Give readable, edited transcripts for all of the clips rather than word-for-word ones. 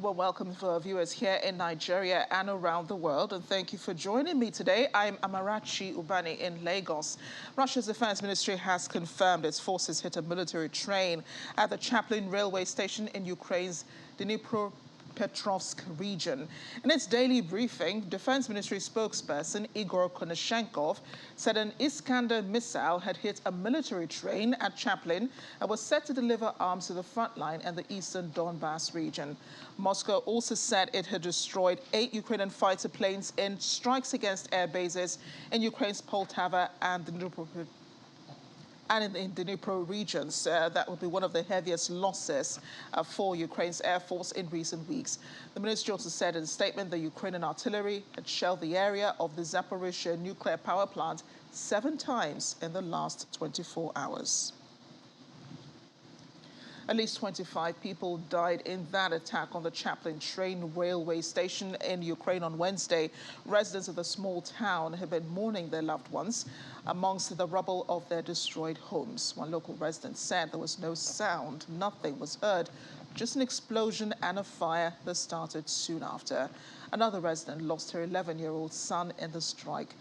Well, welcome for our viewers here in Nigeria and around the world, and thank you for joining me today. I'm Amarachi Ubani in Lagos. Russia's defense ministry has confirmed its forces hit a military train at the Chaplin railway station in Ukraine's Dnipropetrovsk region. In its daily briefing, Defense Ministry spokesperson Igor Konashenkov said an Iskander missile had hit a military train at Chaplin and was set to deliver arms to the Frontline and the eastern Donbass region. Moscow also said it had destroyed 8 Ukrainian fighter planes in strikes against air bases in Ukraine's Poltava and the Dnipro regions. That would be one of the heaviest losses for Ukraine's Air Force in recent weeks. The ministry also said in a statement that Ukrainian artillery had shelled the area of the Zaporizhzhia nuclear power plant 7 times in the last 24 hours. At least 25 people died in that attack on the Chaplin train railway station in Ukraine on Wednesday. Residents of the small town have been mourning their loved ones amongst the rubble of their destroyed homes. One local resident said there was no sound, nothing was heard, just an explosion and a fire that started soon after. Another resident lost her 11-year-old son in the strike.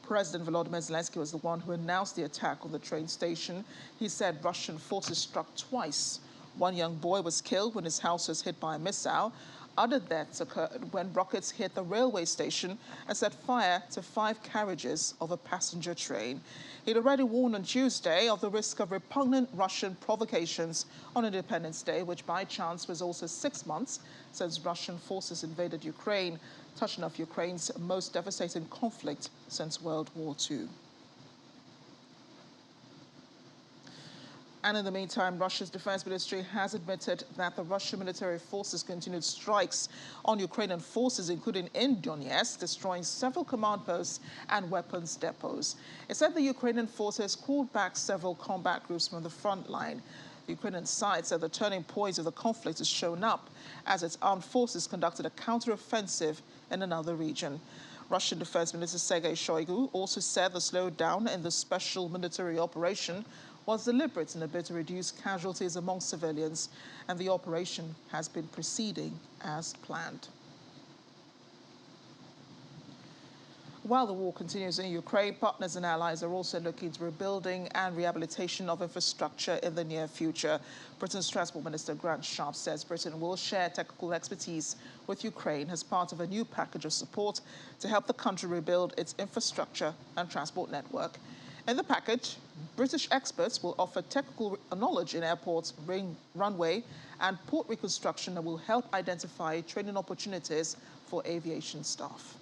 President Volodymyr Zelensky was the one who announced the attack on the train station. He said Russian forces struck twice. One young boy was killed when his house was hit by a missile. Other deaths occurred when rockets hit the railway station and set fire to 5 carriages of a passenger train. He'd already warned on Tuesday of the risk of repugnant Russian provocations on Independence Day, which by chance was also 6 months since Russian forces invaded Ukraine, touching off Ukraine's most devastating conflict since World War II. And in the meantime, Russia's defense ministry has admitted that the Russian military forces continued strikes on Ukrainian forces, including in Donetsk, destroying several command posts and weapons depots. It said the Ukrainian forces called back several combat groups from the front line. The Ukrainian side said the turning point of the conflict has shown up as its armed forces conducted a counter-offensive in another region. Russian Defense Minister Sergei Shoigu also said the slowdown in the special military operation was deliberate in a bid to reduce casualties among civilians, and the operation has been proceeding as planned. While the war continues in Ukraine, partners and allies are also looking to rebuilding and rehabilitation of infrastructure in the near future. Britain's Transport Minister Grant Sharp says Britain will share technical expertise with Ukraine as part of a new package of support to help the country rebuild its infrastructure and transport network. In the package, British experts will offer technical knowledge in airports, runway, and port reconstruction that will help identify training opportunities for aviation staff.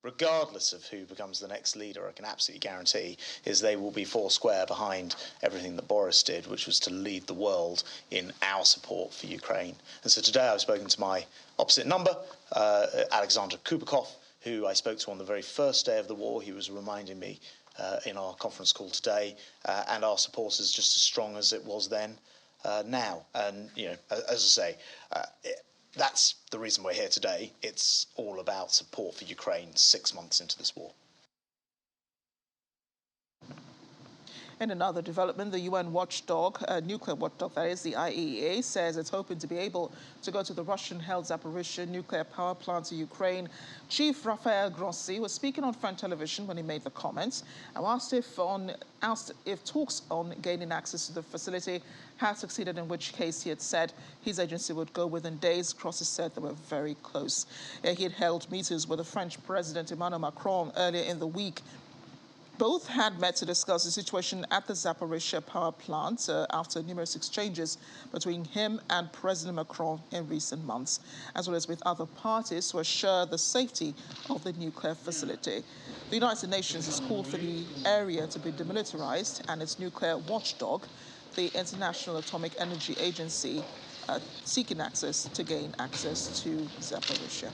Regardless of who becomes the next leader, I can absolutely guarantee is they will be foursquare behind everything that Boris did, which was to lead the world in our support for Ukraine. And so today I've spoken to my opposite number, Alexander Kubikov, who I spoke to on the very first day of the war. He was reminding me in our conference call today, and our support is just as strong as it was then now. And, you know, as I say, that's the reason we're here today. It's all about support for Ukraine 6 months into this war. In another development, the UN watchdog, nuclear watchdog that is, the IAEA, says it's hoping to be able to go to the Russian-held Zaporizhzhia nuclear power plant in Ukraine. Chief Rafael Grossi was speaking on French television when he made the comments and asked if talks on gaining access to the facility had succeeded, in which case he had said his agency would go within days. Grossi said they were very close. He had held meetings with the French President Emmanuel Macron earlier in the week. Both had met to discuss the situation at the Zaporizhzhia power plant after numerous exchanges between him and President Macron in recent months, as well as with other parties to assure the safety of the nuclear facility. The United Nations has called for the area to be demilitarized, and its nuclear watchdog, the International Atomic Energy Agency, seeking access to gain access to Zaporizhzhia.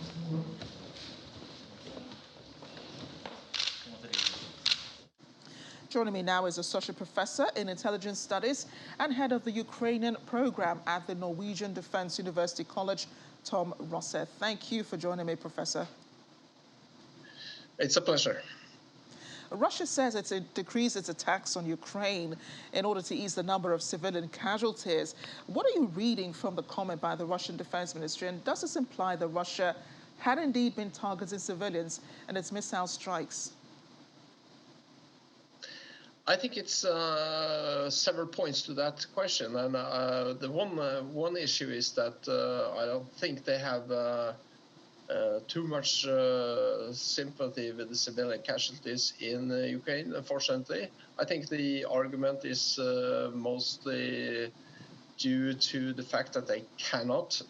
Joining me now is Associate Professor in Intelligence Studies and Head of the Ukrainian Program at the Norwegian Defence University College, Tom Rosseth. Thank you for joining me, Professor. It's a pleasure. Russia says it's decreased its attacks on Ukraine in order to ease the number of civilian casualties. What are you reading from the comment by the Russian Defense Ministry? And does this imply that Russia had indeed been targeting civilians in its missile strikes? I think it's several points to that question, and the one issue is that I don't think they have too much sympathy with the civilian casualties in Ukraine. Unfortunately, I think the argument is mostly due to the fact that they cannot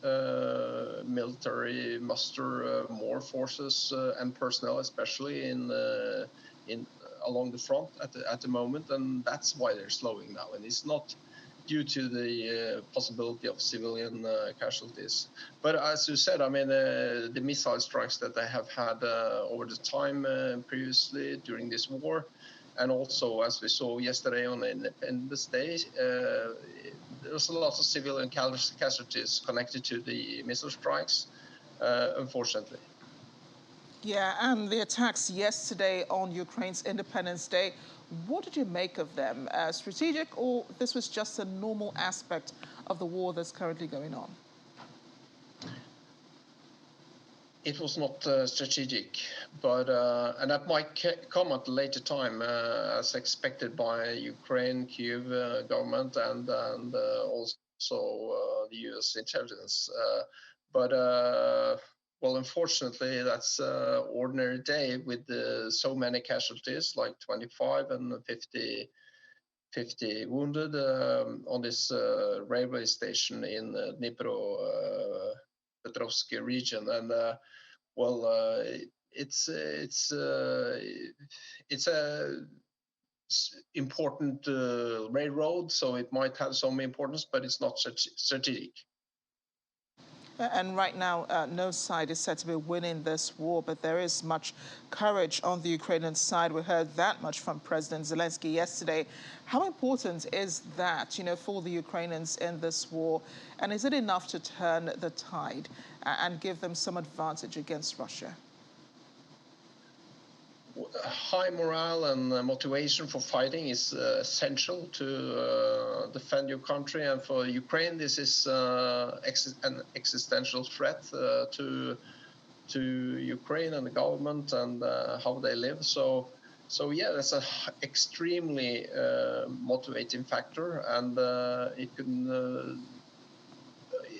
military muster more forces and personnel, especially in along the front at the moment, and that's why they're slowing now. And it's not due to the possibility of civilian casualties. But as you said, I mean, the missile strikes that they have had over the time previously during this war, and also as we saw yesterday on Independence Day, there's a lot of civilian casualties connected to the missile strikes, unfortunately. Yeah, and the attacks yesterday on Ukraine's Independence Day, what did you make of them? Strategic, or this was just a normal aspect of the war that's currently going on? It was not strategic, but and that might come at a later time, as expected by Ukraine, Kyiv government, and also the U.S. intelligence. Well, unfortunately, that's ordinary day with so many casualties, like 25 and 50 wounded on this railway station in Dnipropetrovsk region, and well, it's a important railroad, so it might have some importance, but it's not strategic. And right now, no side is said to be winning this war, but there is much courage on the Ukrainian side. We heard that much from President Zelensky yesterday. How important is that, for the Ukrainians in this war? And is it enough to turn the tide and give them some advantage against Russia? High morale and motivation for fighting is essential to defend your country, and for Ukraine this is an existential threat to Ukraine and the government and how they live. So yeah, that's an extremely motivating factor, and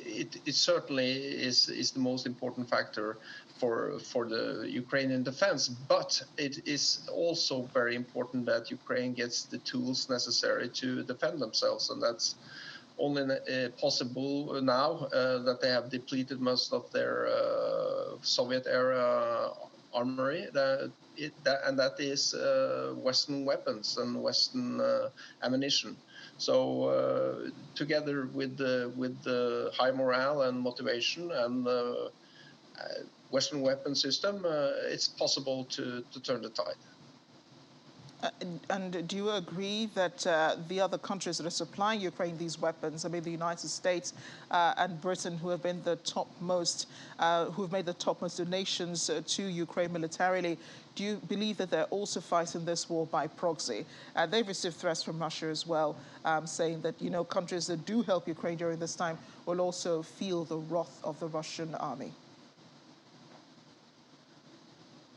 it certainly is the most important factor for the Ukrainian defense. But it is also very important that Ukraine gets the tools necessary to defend themselves, and that's only possible now that they have depleted most of their Soviet-era armory. And that is Western weapons and Western ammunition. So together with the high morale and motivation and Western weapon system, it's possible to turn the tide. And do you agree that the other countries that are supplying Ukraine these weapons, I mean, the United States and Britain, who have been the topmost, who have made the topmost donations to Ukraine militarily, do you believe that they're also fighting this war by proxy? They've received threats from Russia as well, saying that, countries that do help Ukraine during this time will also feel the wrath of the Russian army.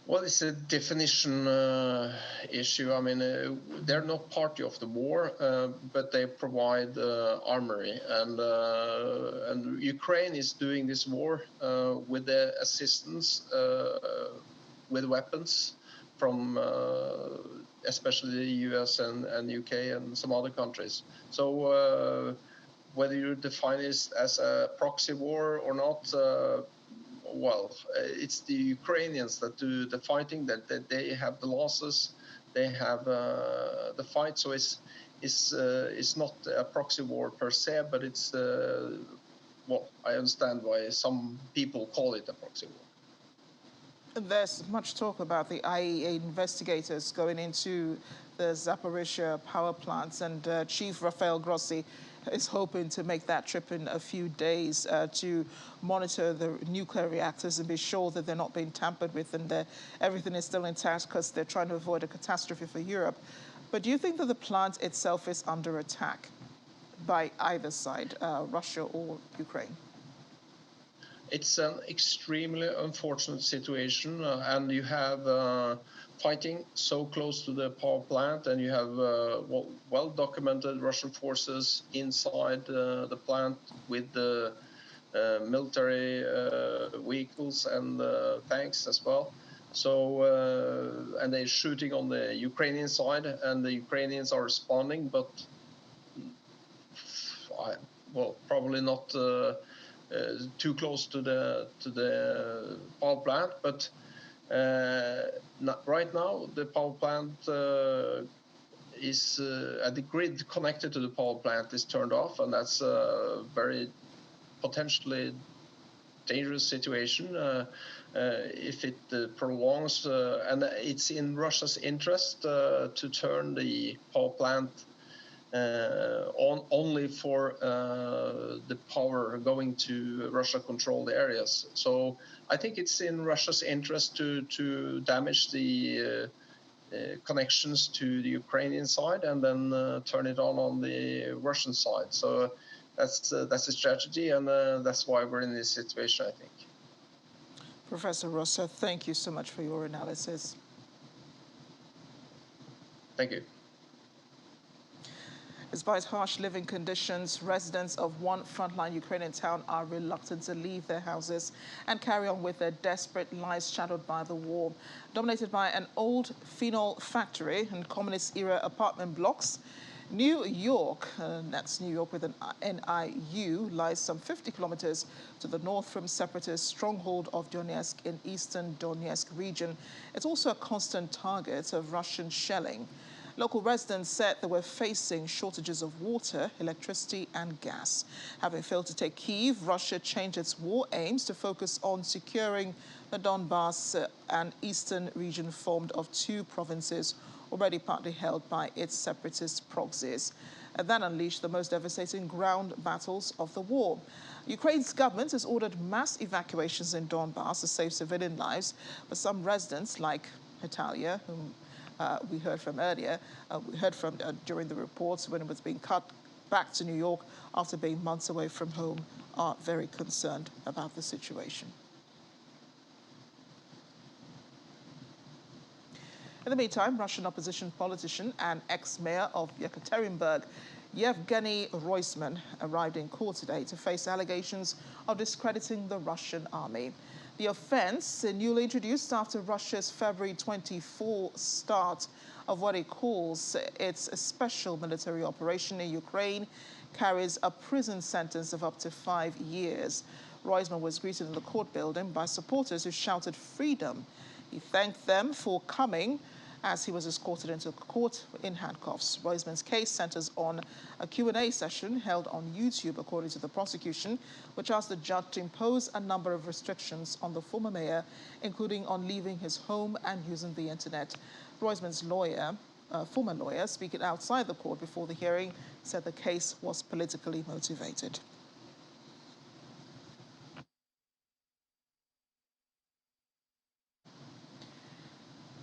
Well, it's a definition issue. I mean, they're not party of the war, but they provide armory, and Ukraine is doing this war with the assistance with weapons from especially the US and UK and some other countries. So whether you define it as a proxy war or not, well, it's the Ukrainians that do the fighting, that they have the losses, they have the fight. So it's not a proxy war per se, but it's, well, I understand why some people call it a proxy war. There's much talk about the IAEA investigators going into the Zaporizhzhia power plants, and Chief Rafael Grossi is hoping to make that trip in a few days to monitor the nuclear reactors and be sure that they're not being tampered with and that everything is still intact, because they're trying to avoid a catastrophe for Europe. But do you think that the plant itself is under attack by either side, Russia or Ukraine? It's an extremely unfortunate situation, and you have fighting so close to the power plant, and you have well-documented Russian forces inside the plant with the military vehicles and tanks as well. So, and they're shooting on the Ukrainian side, and the Ukrainians are responding, but probably not too close to the power plant. But right now, the power plant is the grid connected to the power plant is turned off, and that's a very potentially dangerous situation if it prolongs. And it's in Russia's interest to turn the power plant on only for the power going to Russia-controlled areas. So I think it's in Russia's interest to damage the connections to the Ukrainian side and then turn it on the Russian side. So that's a strategy, and that's why we're in this situation, I think. Professor Rosa, thank you so much for your analysis. Thank you. Despite harsh living conditions, residents of one frontline Ukrainian town are reluctant to leave their houses and carry on with their desperate lives shadowed by the war. Dominated by an old phenol factory and communist-era apartment blocks, New York, that's New York with an NIU, lies some 50 kilometers to the north from separatist stronghold of Donetsk in eastern Donetsk region. It's also a constant target of Russian shelling. Local residents said they were facing shortages of water, electricity and gas. Having failed to take Kyiv, Russia changed its war aims to focus on securing the Donbass and eastern region formed of two provinces already partly held by its separatist proxies. And that unleashed the most devastating ground battles of the war. Ukraine's government has ordered mass evacuations in Donbass to save civilian lives, but some residents, like Natalia, whom we heard from earlier, during the reports when it was being cut back to New York after being months away from home, are very concerned about the situation. In the meantime, Russian opposition politician and ex-mayor of Yekaterinburg, Yevgeny Roisman, arrived in court today to face allegations of discrediting the Russian army. The offense, newly introduced after Russia's February 24 start of what it calls its special military operation in Ukraine, carries a prison sentence of up to 5 years. Roisman was greeted in the court building by supporters who shouted freedom. He thanked them for coming as he was escorted into court in handcuffs. Roisman's case centers on a Q&A session held on YouTube, according to the prosecution, which asked the judge to impose a number of restrictions on the former mayor, including on leaving his home and using the internet. Roisman's lawyer, former lawyer, speaking outside the court before the hearing, said the case was politically motivated.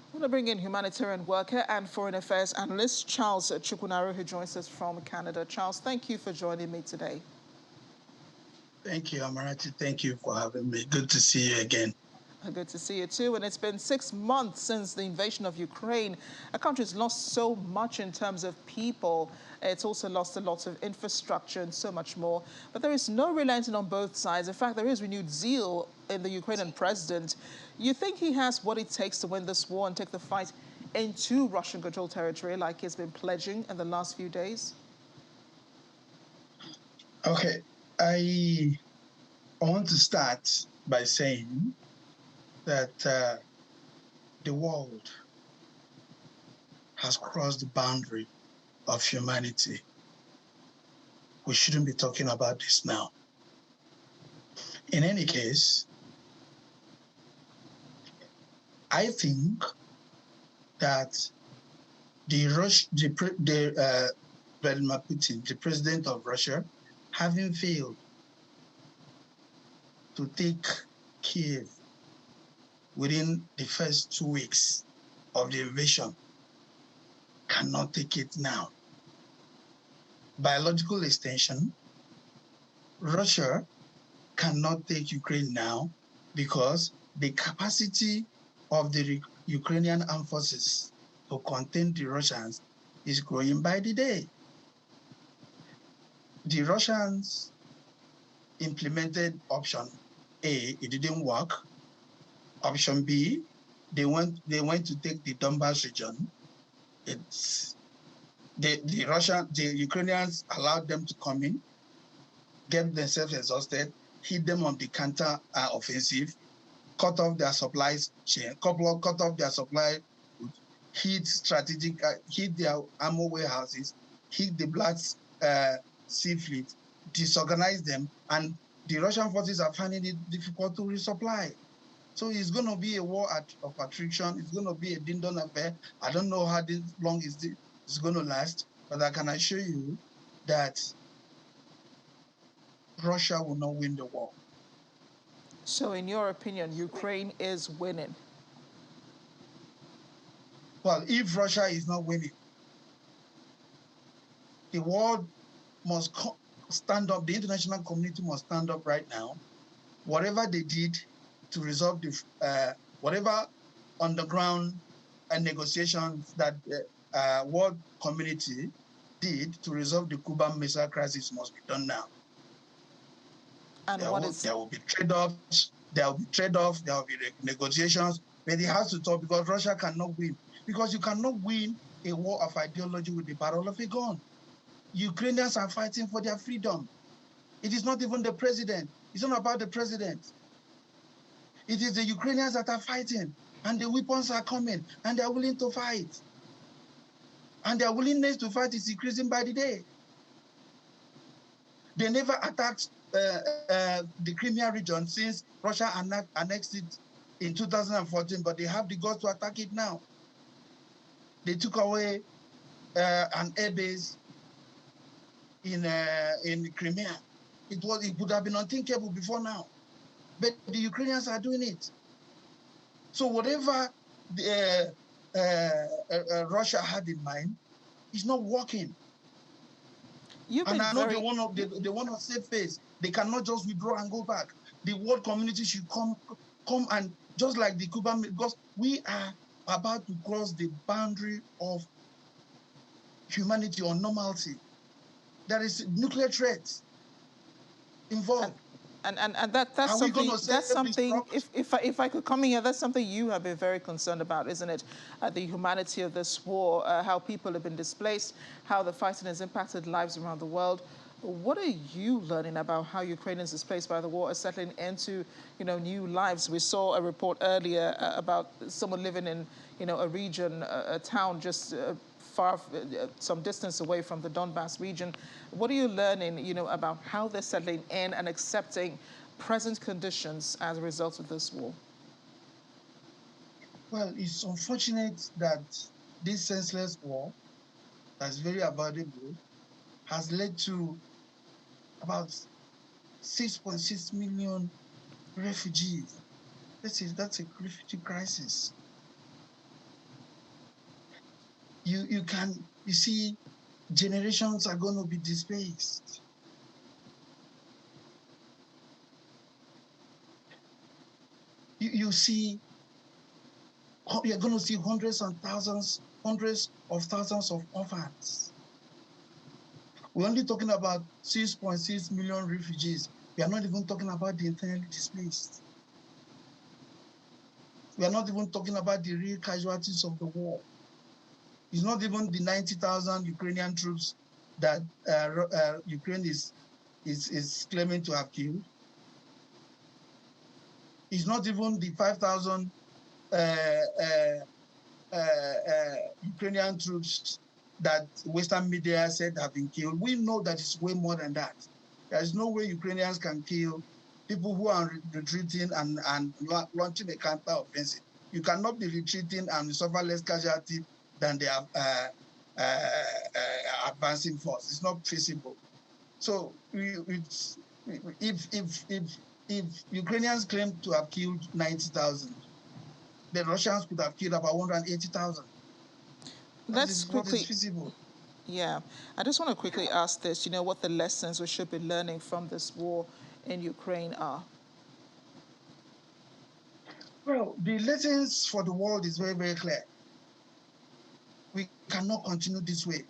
I'm going to bring in humanitarian worker and foreign affairs analyst Charles Chukwunaro, who joins us from Canada. Charles, thank you for joining me today. Thank you, Amarati. Thank you for having me. Good to see you again. Good to see you too. And it's been 6 months since the invasion of Ukraine. A country's lost so much in terms of people. It's also lost a lot of infrastructure and so much more. But there is no relenting on both sides. In fact, there is renewed zeal in the Ukrainian president. You think he has what it takes to win this war and take the fight into Russian-controlled territory like he's been pledging in the last few days? Okay. I want to start by saying that the world has crossed the boundary of humanity. We shouldn't be talking about this now. In any case, I think that the Vladimir Putin, the president of Russia, having failed to take Kiev within the first 2 weeks of the invasion, cannot take it now. By logical extension, Russia cannot take Ukraine now because the capacity of the Ukrainian armed forces to contain the Russians is growing by the day. The Russians implemented option A, it didn't work. Option B, they went to take the Donbas region. The Ukrainians allowed them to come in, get themselves exhausted, hit them on the counter offensive, cut off their supplies chain, cut off their supply, hit their ammo warehouses, hit the Black Sea Fleet, disorganize them, and the Russian forces are finding it difficult to resupply. So it's going to be a war of attrition. It's going to be a ding-dong affair. I don't know how long it's going to last, but I can assure you that Russia will not win the war. So in your opinion, Ukraine is winning? Well, if Russia is not winning, the world must stand up. The international community must stand up right now. Whatever they did to resolve the whatever underground negotiations that the world community did to resolve the Cuban Missile Crisis must be done now. And there will be trade-offs, there will be negotiations, but it has to talk because Russia cannot win. Because you cannot win a war of ideology with the barrel of a gun. Ukrainians are fighting for their freedom. It is not even the president. It's not about the president. It is the Ukrainians that are fighting, and the weapons are coming, and they are willing to fight. And their willingness to fight is increasing by the day. They never attacked the Crimea region since Russia annexed it in 2014, but they have the guts to attack it now. They took away an airbase in Crimea. It would have been unthinkable before now, but the Ukrainians are doing it. So whatever Russia had in mind is not working. And I know they want to save face. They cannot just withdraw and go back. The world community should come and just like the Cuban, because we are about to cross the boundary of humanity or normalcy. There is nuclear threat involved. And that's something. If I could come in here, that's something you have been very concerned about, isn't it? The humanity of this war, how people have been displaced, how the fighting has impacted lives around the world. What are you learning about how Ukrainians displaced by the war are settling into, new lives? We saw a report earlier about someone living in, a region, a town just far, some distance away from the Donbas region. What are you learning, about how they're settling in and accepting present conditions as a result of this war? Well, it's unfortunate that this senseless war that's very avoidable has led to about 6.6 million refugees. That's a refugee crisis. You see, generations are going to be displaced. You're going to see hundreds of thousands of orphans. We're only talking about 6.6 million refugees. We are not even talking about the internally displaced. We are not even talking about the real casualties of the war. It's not even the 90,000 Ukrainian troops that Ukraine is claiming to have killed. It's not even the 5,000 Ukrainian troops that Western media said have been killed. We know that it's way more than that. There is no way Ukrainians can kill people who are retreating and launching a counter-offensive. You cannot be retreating and suffer less casualty than they have advancing force. It's not feasible. So if Ukrainians claim to have killed 90,000, the Russians could have killed about 180,000. That is what is feasible. Yeah, I just want to quickly ask this, what the lessons we should be learning from this war in Ukraine are? Well, the lessons for the world is very, very clear. We cannot continue this way.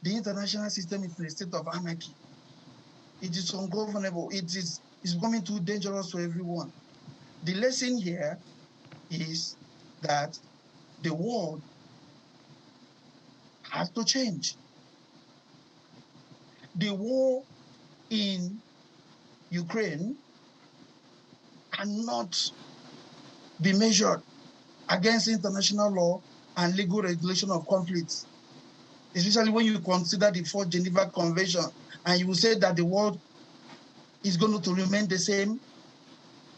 The international system is in a state of anarchy. It is ungovernable. It's becoming too dangerous for everyone. The lesson here is that the world has to change. The war in Ukraine cannot be measured against international law and legal regulation of conflicts, especially when you consider the Fourth Geneva Convention and you say that the world is going to remain the same.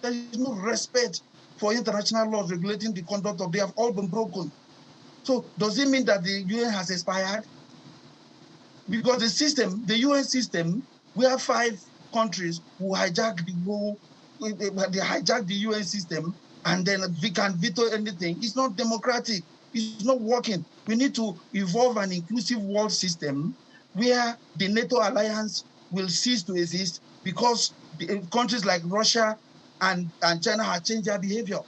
There is no respect for international laws regulating the conduct of. They have all been broken. So does it mean that the UN has expired? Because the system, the UN system, we have 5 countries who hijack they hijack the UN system, and then we can veto anything. It's not democratic. It's not working. We need to evolve an inclusive world system where the NATO alliance will cease to exist because countries like Russia and China have changed their behavior.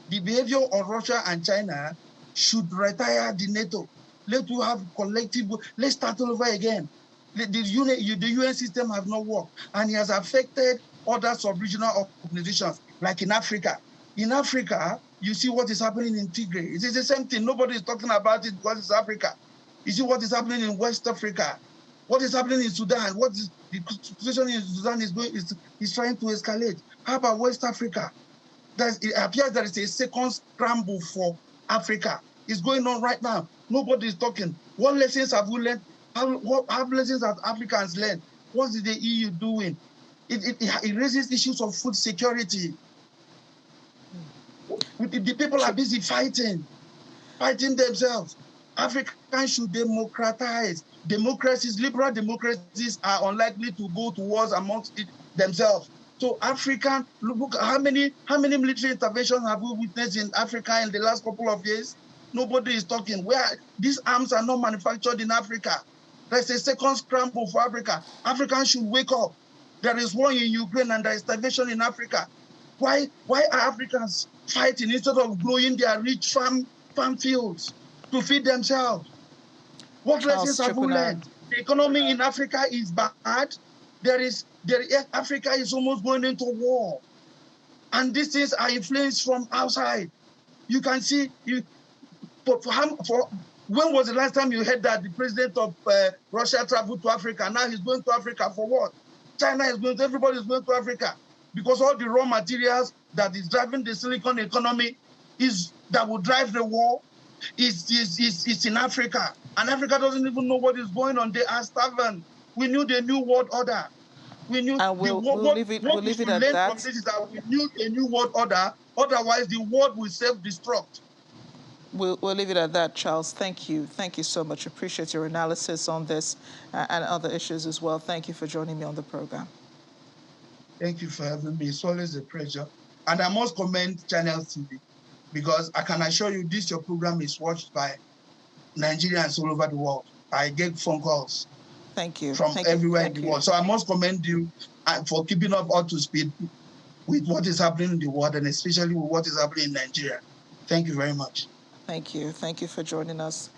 The behavior of Russia and China should retire the NATO. Let's have collective, let's start all over again. The UN system has not worked, and it has affected other sub-regional organizations, like in Africa. In Africa, you see what is happening in Tigray. It is the same thing. Nobody is talking about it because it's Africa. You see what is happening in West Africa. What is happening in Sudan? What is the situation in Sudan is trying to escalate. How about West Africa? It appears there is a second scramble for Africa. It's going on right now. Nobody is talking. What lessons have we learned? What lessons have Africans learned? What is the EU doing? It raises issues of food security. The people are busy fighting themselves. Africans should democratize. Liberal democracies are unlikely to go to wars amongst themselves. So look, how many military interventions have we witnessed in Africa in the last couple of years? Nobody is talking. These arms are not manufactured in Africa. There's a second scramble for Africa. Africans should wake up. There is war in Ukraine and there is starvation in Africa. Why are Africans fighting instead of growing their rich farm fields to feed themselves? What lessons have we learned? The economy in Africa is bad. Africa is almost going into war. And these things are influenced from outside. You can see, when was the last time you heard that the president of Russia traveled to Africa? Now he's going to Africa for what? China is going to, everybody is going to Africa. Because all the raw materials that is driving the silicon economy that will drive the war is in Africa. And Africa doesn't even know what is going on. They are starving. We knew the new world order. We knew we'll leave it at that. From this is that we knew a new world order. Otherwise, the world will self-destruct. We'll leave it at that, Charles. Thank you. Thank you so much. Appreciate your analysis on this and other issues as well. Thank you for joining me on the program. Thank you for having me. It's always a pleasure. And I must commend Channel TV because I can assure you your program is watched by Nigerians all over the world. I get phone calls. Thank you. From everywhere in the world. So I must commend you for keeping up to speed with what is happening in the world and especially with what is happening in Nigeria. Thank you very much. Thank you. Thank you for joining us.